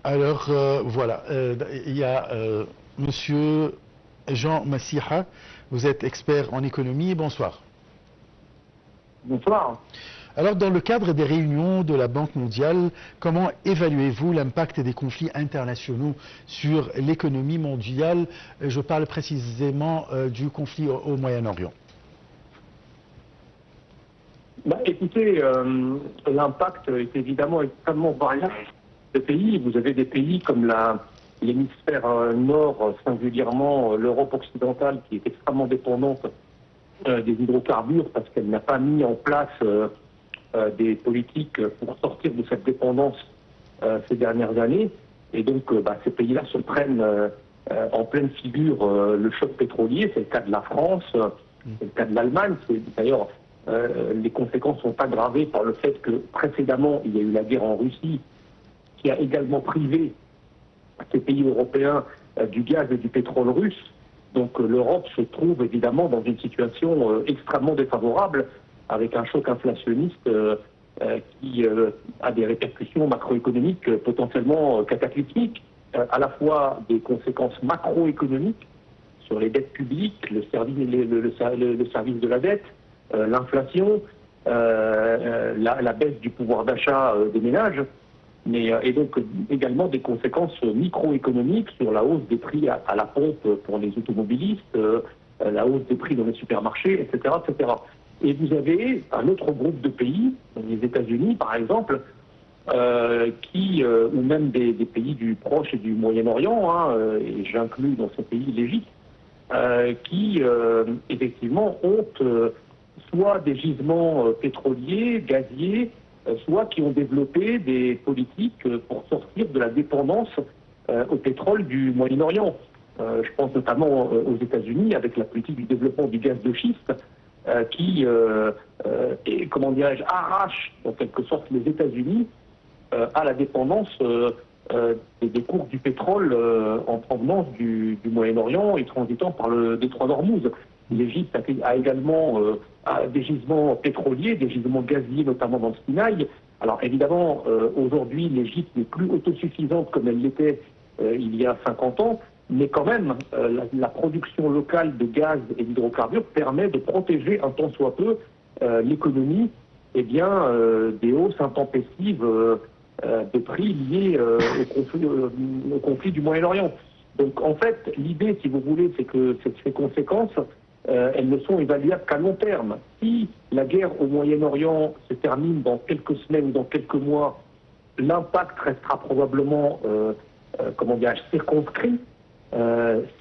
Alors, voilà, il y a Monsieur Jean Massiha, vous êtes expert en économie, bonsoir. Bonsoir. Alors, dans le cadre des réunions de la Banque mondiale, comment évaluez-vous l'impact des conflits internationaux sur l'économie mondiale? Je parle précisément du conflit au Moyen-Orient. Écoutez, l'impact est évidemment extrêmement variable des pays. Vous avez des pays comme l'hémisphère nord, singulièrement l'Europe occidentale, qui est extrêmement dépendante des hydrocarbures parce qu'elle n'a pas mis en place des politiques pour sortir de cette dépendance ces dernières années. Et donc, ces pays-là se prennent en pleine figure le choc pétrolier. C'est le cas de la France, c'est le cas de l'Allemagne. D'ailleurs, les conséquences sont aggravées par le fait que précédemment, il y a eu la guerre en Russie qui a également privé ces pays européens du gaz et du pétrole russe. Donc l'Europe se trouve évidemment dans une situation extrêmement défavorable avec un choc inflationniste qui a des répercussions macroéconomiques potentiellement cataclysmiques, à la fois des conséquences macroéconomiques sur les dettes publiques, le service de la dette, l'inflation, la baisse du pouvoir d'achat des ménages, et donc également des conséquences microéconomiques sur la hausse des prix à la pompe pour les automobilistes, la hausse des prix dans les supermarchés, etc., etc. Et vous avez un autre groupe de pays, les États-Unis par exemple, ou même des pays du Proche et du Moyen-Orient, et j'inclus dans ces pays l'Égypte, qui effectivement ont soit des gisements pétroliers, gaziers, soit qui ont développé des politiques pour sortir de la dépendance au pétrole du Moyen-Orient. Je pense notamment aux États-Unis avec la politique du développement du gaz de schiste qui, comment dirais-je, arrache en quelque sorte les États-Unis à la dépendance des cours du pétrole en provenance du Moyen-Orient et transitant par le détroit d'Ormuz. L'Égypte a également des gisements pétroliers, des gisements gaziers, notamment dans le Sinaï. Alors évidemment, aujourd'hui, l'Égypte n'est plus autosuffisante comme elle l'était il y a 50 ans, mais quand même, la production locale de gaz et d'hydrocarbures permet de protéger un tant soit peu l'économie des hausses intempestives de prix liées au conflit du Moyen-Orient. Donc en fait, l'idée, si vous voulez, c'est que ces conséquences, elles ne sont évaluables qu'à long terme. Si la guerre au Moyen-Orient se termine dans quelques semaines ou dans quelques mois, l'impact restera probablement, circonscrit.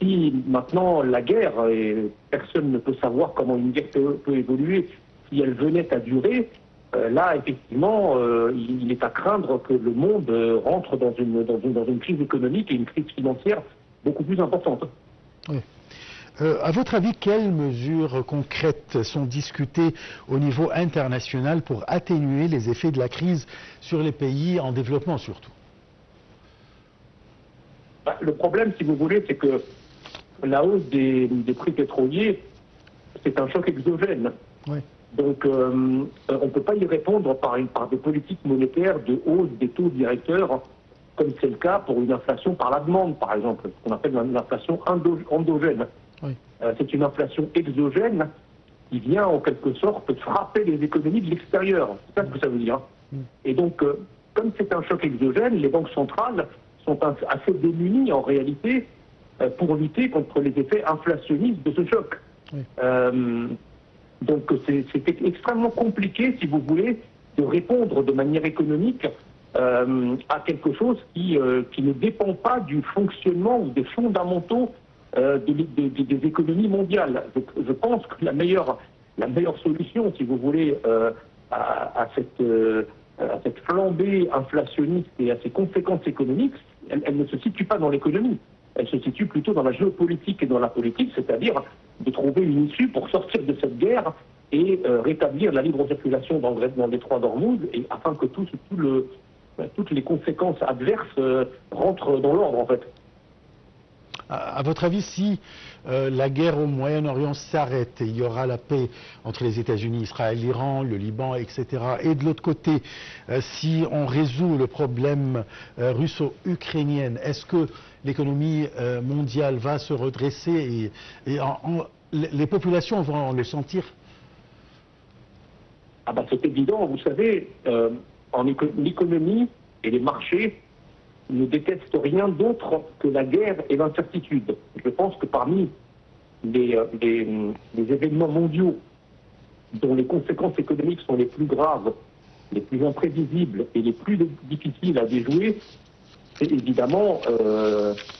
Si maintenant la guerre, et personne ne peut savoir comment une guerre peut évoluer, si elle venait à durer, là effectivement, il est à craindre que le monde rentre dans une crise économique et une crise financière beaucoup plus importante. Oui. À votre avis, quelles mesures concrètes sont discutées au niveau international pour atténuer les effets de la crise sur les pays en développement surtout? Le problème, si vous voulez, c'est que la hausse des prix pétroliers, c'est un choc exogène. Oui. Donc, on ne peut pas y répondre par des politiques monétaires de hausse des taux directeurs, comme c'est le cas pour une inflation par la demande, par exemple, ce qu'on appelle une inflation endogène. Oui. C'est une inflation exogène qui vient en quelque sorte frapper les économies de l'extérieur. C'est ça ce que ça veut dire. Et donc, comme c'est un choc exogène, les banques centrales sont assez démunies en réalité pour lutter contre les effets inflationnistes de ce choc. Oui. Donc c'est extrêmement compliqué, si vous voulez, de répondre de manière économique à quelque chose qui ne dépend pas du fonctionnement ou des fondamentaux des économies mondiales. Je pense que la meilleure solution, si vous voulez, à cette flambée inflationniste et à ces conséquences économiques, elle ne se situe pas dans l'économie. Elle se situe plutôt dans la géopolitique et dans la politique, c'est-à-dire de trouver une issue pour sortir de cette guerre et rétablir la libre circulation dans le détroit d'Ormuz, et afin que toutes les conséquences adverses rentrent dans l'ordre, en fait. À votre avis, si la guerre au Moyen-Orient s'arrête et il y aura la paix entre les États-Unis, Israël, l'Iran, le Liban, etc., et de l'autre côté, si on résout le problème russo-ukrainien, est-ce que l'économie mondiale va se redresser et les populations vont le sentir? Ah bah c'est évident, vous savez, l'économie et les marchés ne détestent rien d'autre que la guerre et l'incertitude. Je pense que parmi les événements mondiaux dont les conséquences économiques sont les plus graves, les plus imprévisibles et les plus difficiles à déjouer, c'est évidemment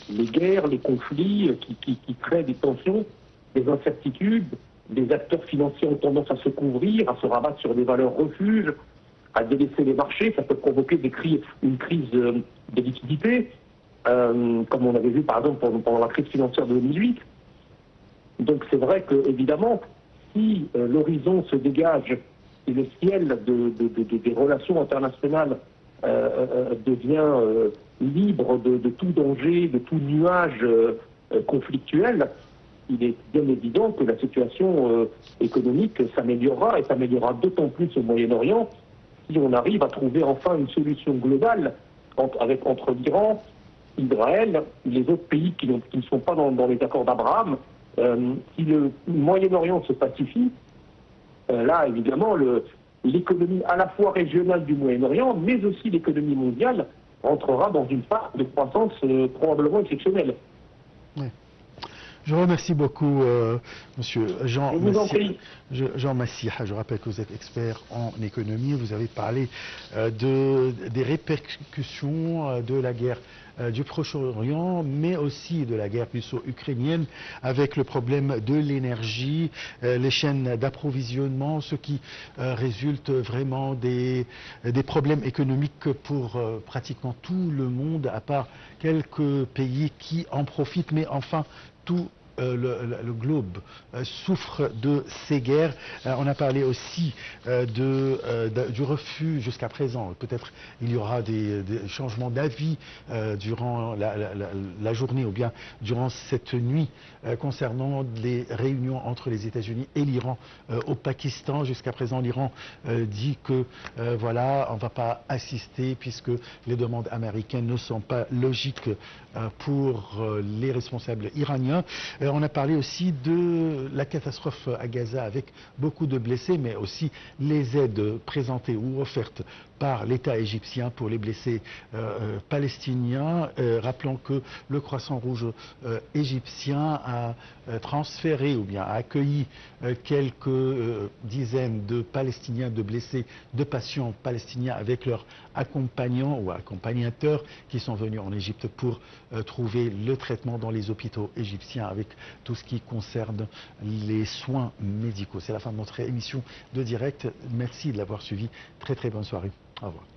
les guerres, les conflits qui créent des tensions, des incertitudes. Les acteurs financiers ont tendance à se couvrir, à se rabattre sur des valeurs refuges, à délaisser les marchés. Ça peut provoquer une crise de liquidité, comme on avait vu par exemple pendant la crise financière de 2008. Donc c'est vrai que, évidemment, si l'horizon se dégage et le ciel des relations internationales devient libre de tout danger, de tout nuage conflictuel, il est bien évident que la situation économique s'améliorera, et s'améliorera d'autant plus au Moyen-Orient si on arrive à trouver enfin une solution globale entre l'Iran, Israël, les autres pays qui ne sont pas dans les accords d'Abraham. Si le Moyen-Orient se pacifie, là évidemment l'économie à la fois régionale du Moyen-Orient, mais aussi l'économie mondiale entrera dans une phase de croissance probablement exceptionnelle. Oui. Je remercie beaucoup Monsieur Jean Massiha. Jean Massiha, je rappelle que vous êtes expert en économie. Vous avez parlé des répercussions de la guerre du Proche-Orient, mais aussi de la guerre russo-ukrainienne, avec le problème de l'énergie, les chaînes d'approvisionnement, ce qui résulte vraiment des problèmes économiques pour pratiquement tout le monde, à part quelques pays qui en profitent, mais enfin tout le globe souffre de ces guerres. On a parlé aussi du refus jusqu'à présent. Peut-être il y aura des changements d'avis durant la journée ou bien durant cette nuit concernant les réunions entre les États-Unis et l'Iran au Pakistan. Jusqu'à présent, l'Iran dit que voilà, on ne va pas assister puisque les demandes américaines ne sont pas logiques pour les responsables iraniens. On a parlé aussi de la catastrophe à Gaza avec beaucoup de blessés, mais aussi les aides présentées ou offertes par l'État égyptien pour les blessés palestiniens. Rappelons que le Croissant Rouge égyptien a transféré ou bien a accueilli quelques dizaines de Palestiniens, de blessés, de patients palestiniens avec leurs accompagnants ou accompagnateurs qui sont venus en Égypte pour trouver le traitement dans les hôpitaux égyptiens avec tout ce qui concerne les soins médicaux. C'est la fin de notre émission de direct. Merci de l'avoir suivi. Très très bonne soirée. Au revoir.